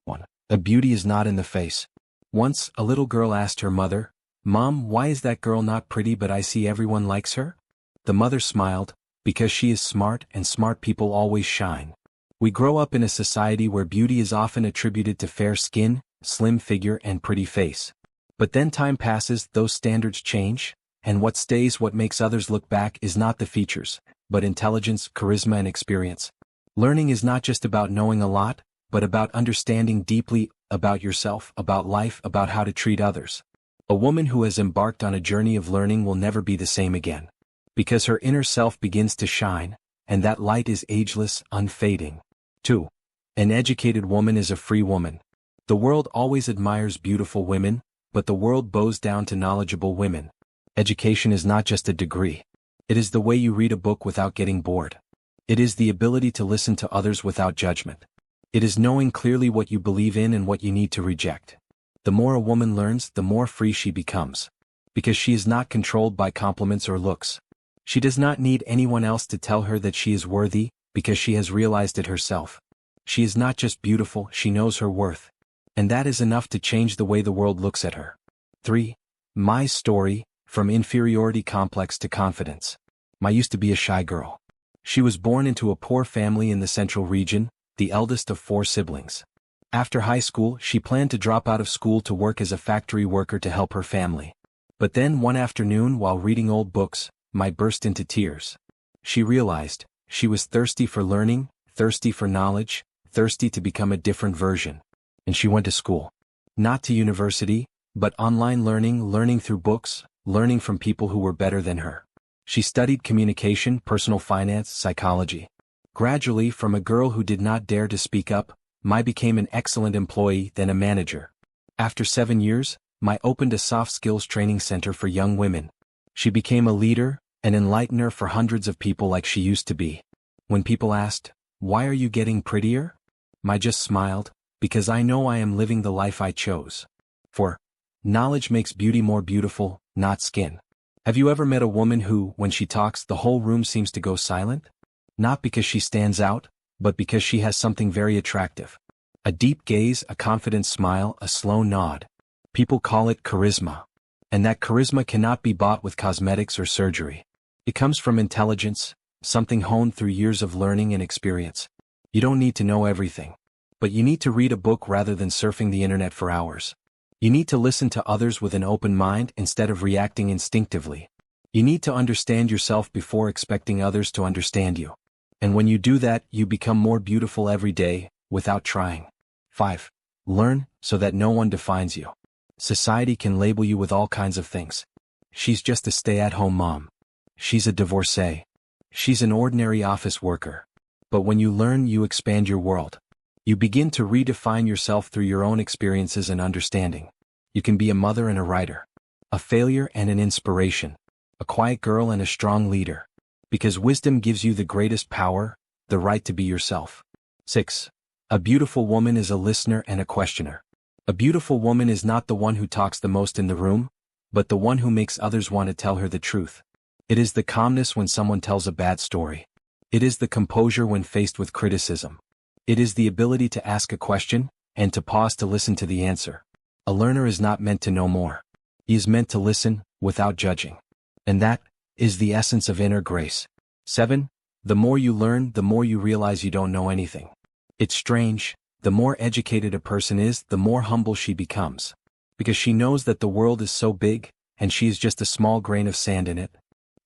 1. A beauty is not in the face. Once, a little girl asked her mother, "Mom, why is that girl not pretty but I see everyone likes her?" The mother smiled, "Because she is smart and smart people always shine." We grow up in a society where beauty is often attributed to fair skin, slim figure and pretty face. But then time passes, those standards change, and what stays, what makes others look back, is not the features, but intelligence, charisma and experience. Learning is not just about knowing a lot, but about understanding deeply about yourself, about life, about how to treat others. A woman who has embarked on a journey of learning will never be the same again. Because her inner self begins to shine, and that light is ageless, unfading. 2. An educated woman is a free woman. The world always admires beautiful women, but the world bows down to knowledgeable women. Education is not just a degree. It is the way you read a book without getting bored. It is the ability to listen to others without judgment. It is knowing clearly what you believe in and what you need to reject. The more a woman learns, the more free she becomes. Because she is not controlled by compliments or looks. She does not need anyone else to tell her that she is worthy, because she has realized it herself. She is not just beautiful, she knows her worth. And that is enough to change the way the world looks at her. 3. My story, from inferiority complex to confidence. Ma used to be a shy girl. She was born into a poor family in the central region, the eldest of 4 siblings. After high school, she planned to drop out of school to work as a factory worker to help her family. But then one afternoon, while reading old books, Mai burst into tears. She realized she was thirsty for learning, thirsty for knowledge, thirsty to become a different version. And she went to school. Not to university, but online learning through books, learning from people who were better than her. She studied communication, personal finance, psychology. Gradually, from a girl who did not dare to speak up, Mai became an excellent employee, then a manager. After 7 years, Mai opened a soft skills training center for young women. She became a leader, an enlightener for hundreds of people like she used to be. When people asked, "Why are you getting prettier?" Mai just smiled, "Because I know I am living the life I chose." 4. Knowledge makes beauty more beautiful, not skin. Have you ever met a woman who, when she talks, the whole room seems to go silent? Not because she stands out, but because she has something very attractive. A deep gaze, a confident smile, a slow nod. People call it charisma. And that charisma cannot be bought with cosmetics or surgery. It comes from intelligence, something honed through years of learning and experience. You don't need to know everything. But you need to read a book rather than surfing the internet for hours. You need to listen to others with an open mind instead of reacting instinctively. You need to understand yourself before expecting others to understand you. And when you do that, you become more beautiful every day, without trying. 5. Learn, so that no one defines you. Society can label you with all kinds of things. She's just a stay-at-home mom. She's a divorcee. She's an ordinary office worker. But when you learn, you expand your world. You begin to redefine yourself through your own experiences and understanding. You can be a mother and a writer. A failure and an inspiration. A quiet girl and a strong leader. Because wisdom gives you the greatest power, the right to be yourself. 6. A beautiful woman is a listener and a questioner. A beautiful woman is not the one who talks the most in the room, but the one who makes others want to tell her the truth. It is the calmness when someone tells a bad story. It is the composure when faced with criticism. It is the ability to ask a question, and to pause to listen to the answer. A learner is not meant to know more. He is meant to listen, without judging. And that is the essence of inner grace. 7. The more you learn, the more you realize you don't know anything. It's strange, the more educated a person is, the more humble she becomes. Because she knows that the world is so big, and she is just a small grain of sand in it.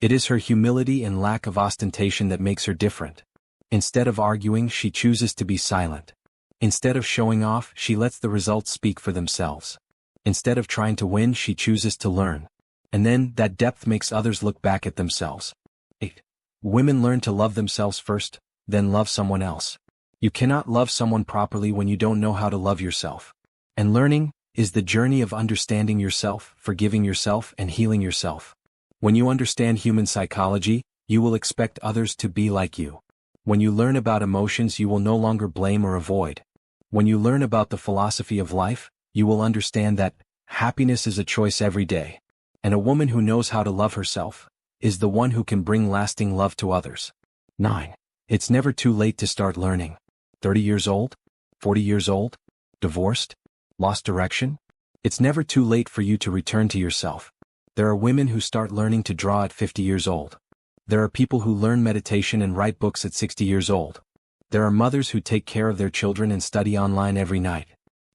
It is her humility and lack of ostentation that makes her different. Instead of arguing, she chooses to be silent. Instead of showing off, she lets the results speak for themselves. Instead of trying to win, she chooses to learn. And then, that depth makes others look back at themselves. 8. Women learn to love themselves first, then love someone else. You cannot love someone properly when you don't know how to love yourself. And learning is the journey of understanding yourself, forgiving yourself, and healing yourself. When you understand human psychology, you will expect others to be like you. When you learn about emotions, you will no longer blame or avoid. When you learn about the philosophy of life, you will understand that happiness is a choice every day. And a woman who knows how to love herself is the one who can bring lasting love to others. 9. It's never too late to start learning. 30 years old? 40 years old? Divorced? Lost direction? It's never too late for you to return to yourself. There are women who start learning to draw at 50 years old. There are people who learn meditation and write books at 60 years old. There are mothers who take care of their children and study online every night.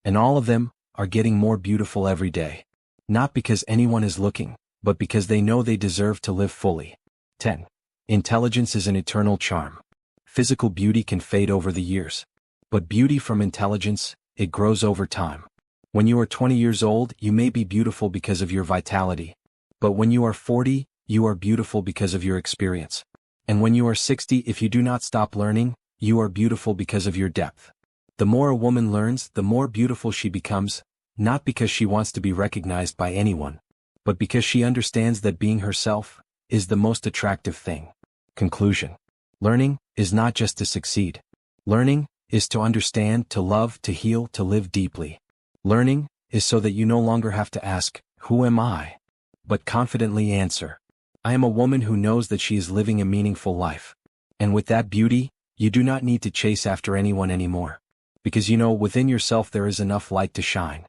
And all of them are getting more beautiful every day. Not because anyone is looking, but because they know they deserve to live fully. 10. Intelligence is an eternal charm. Physical beauty can fade over the years. But beauty from intelligence, it grows over time. When you are 20 years old, you may be beautiful because of your vitality. But when you are 40, you are beautiful because of your experience. And when you are 60, if you do not stop learning, you are beautiful because of your depth. The more a woman learns, the more beautiful she becomes, not because she wants to be recognized by anyone, but because she understands that being herself is the most attractive thing. Conclusion. Learning is not just to succeed. Learning is to understand, to love, to heal, to live deeply. Learning is so that you no longer have to ask, "Who am I?" but confidently answer, "I am a woman who knows that she is living a meaningful life." And with that beauty, you do not need to chase after anyone anymore. Because you know within yourself there is enough light to shine.